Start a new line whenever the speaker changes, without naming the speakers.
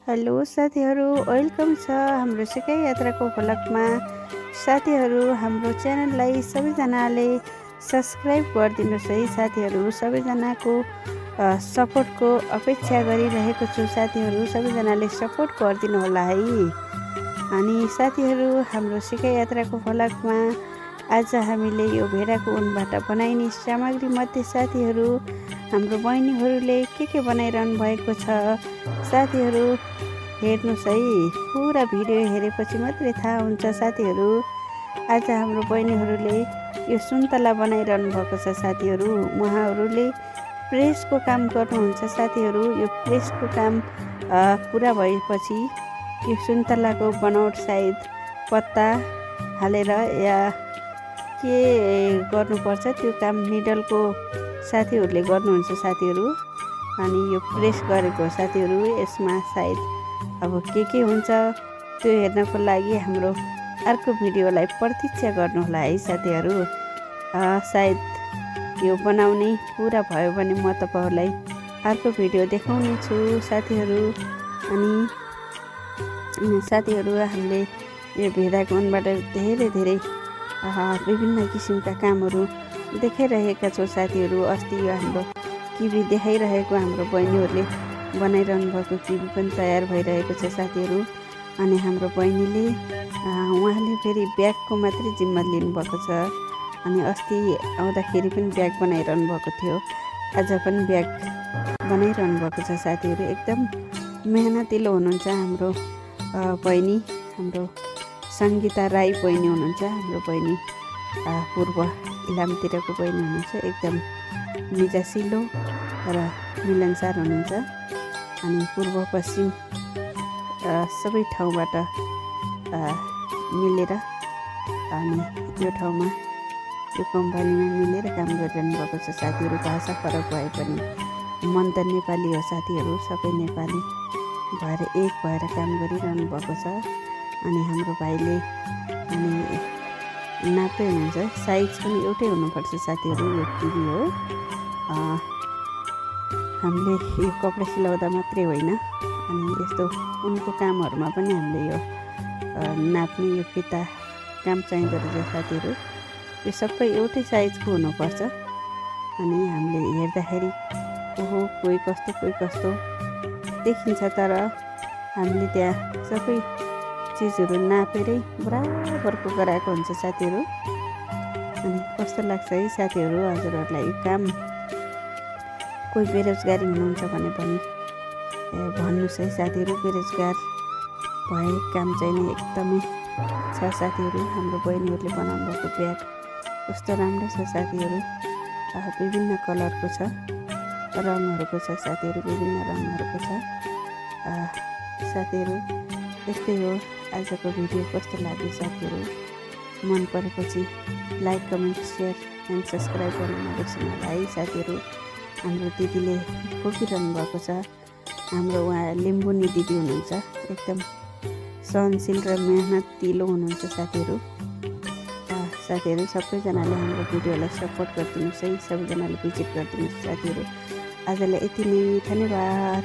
Hello साथीहरू, welcome छ हाम्रो सिकाइ यात्राको भ्लगमा। साथीहरू, हाम्रो च्यानललाई सबैजनाले सब्सक्राइब गरिदिनुहोस् है। साथीहरू, सबैजनाको सपोर्टको अपेक्षा गरिरहेको छु। साथीहरू, सबैजनाले सपोर्ट गरिदिनु होला है। अनि साथीहरू, हाम्रो सिकाइ यात्राको भ्लगमा आज हामीले यो भेडाको ऊनबाट बनाइने सामग्री मध्ये साथीहरू हाम्रो बहिनीहरूले के बनाइरहनु भएको छ। साथीहरू हेर्नुहोस् है, पुरा भिडियो हेरेपछि मात्रै थाहा हुन्छ। साथीहरू, आज हाम्रो बहिनीहरूले यो सुन्तला बनाइरहनु भएको छ। साथीहरू, उहाँहरूले प्रेसको काम गर्नुहुन्छ। साथीहरू, यो प्रेसको काम पुरा भएपछि यो सुन्तलाको बनावट सायद पत्ता हालेर या के गर्नुपर्छ त्यो काम निडलको साथीहरूले गर्नुहुन्छ। साथीहरू, अनि यो प्रेस गरेको साथीहरू, यसमा सायद अब के हुन्छ त्यो हेर्नको लागि हाम्रो अर्को भिडियोलाई प्रतीक्षा गर्नुहोला है। साथीहरू, सायद यो बनाउने पुरा भयो भने म तपाईँहरूलाई अर्को भिडियो देखाउने छु। साथीहरू, अनि साथीहरू, हामीले यो भेडाको ऊनबाट धेरै विभिन्न किसिमका कामहरू देखाइरहेका छौँ। साथीहरू, अस्ति यो हाम्रो किवी देखाइरहेको हाम्रो बहिनीहरूले बनाइरहनु भएको किवी पनि तयार भइरहेको छ। साथीहरू, अनि हाम्रो बहिनीले उहाँले फेरि ब्यागको मात्रै जिम्मा लिनुभएको छ। अनि अस्ति आउँदाखेरि पनि ब्याग बनाइरहनु भएको थियो, आज पनि ब्याग बनाइरहनु भएको छ। साथीहरू, एकदम मेहनतिलो हुनुहुन्छ हाम्रो बहिनी, हाम्रो सङ्गीता राई बहिनी हुनुहुन्छ। हाम्रो बहिनी पूर्व इलामतिरको बहिनी हुनुहुन्छ। एकदम मिजासिलो र मिलनसार हुनुहुन्छ। अनि पूर्व पश्चिम सबै ठाउँबाट मिलेर अनि यो ठाउँमा यो कम्पनीमा मिलेर काम गरिरहनु भएको छ। साथीहरू, भाषा फरक भए पनि मन त नेपाली हो। साथीहरू, सबै नेपाली भएर एक भएर काम गरिरहनु भएको छ। अनि हाम्रो भाइले अनि नाप्दै हुनुहुन्छ, साइज पनि एउटै हुनुपर्छ। साथीहरू, यो किवी हो। हामीले यो कपडा सिलाउँदा मात्रै होइन, अनि यस्तो उनको कामहरूमा पनि हामीले यो नाप्ने यो फिता काम चाहिँदो रहेछ। साथीहरू, यो सबै एउटै साइजको हुनुपर्छ। अनि हामीले हेर्दाखेरि कोही कस्तो देखिन्छ, तर हामीले त्यहाँ सबै चिजहरू नापेरै बराबरको गराएको हुन्छ। साथीहरू, अनि कस्तो लाग्छ है साथीहरू हजुरहरूलाई यो काम? कोही बेरोजगारी हुनुहुन्छ भने पनि भन्नुहोस् है साथीहरू। बेरोजगार भए काम चाहिँ नै एकदमै छ। साथीहरू, हाम्रो बहिनीहरूले बनाउनु भएको ब्याग कस्तो राम्रो छ। साथीहरू, विभिन्न कलरको छ, रङहरूको छ। साथीहरू, विभिन्न रङहरूको छ। साथीहरू, यस्तै हो। आजको भिडियो कस्तो लाग्यो साथीहरू? मन परेपछि like, comment, share and subscribe गर्न नबिर्सनु होला है। साथीहरू, हाम्रो दिदीले कोपिरहनु भएको छ। हाम्रो उहाँ लिम्बुनी दिदी हुनुहुन्छ, एकदम सहनशील र मेहनतिलो हुनुहुन्छ। साथीहरू, सबैजनाले हाम्रो भिडियोलाई सपोर्ट गरिदिनुहोस् है। सबैजनाले भिजिट गरिदिनुहोस्। साथीहरू, आजलाई यति नै, धन्यवाद।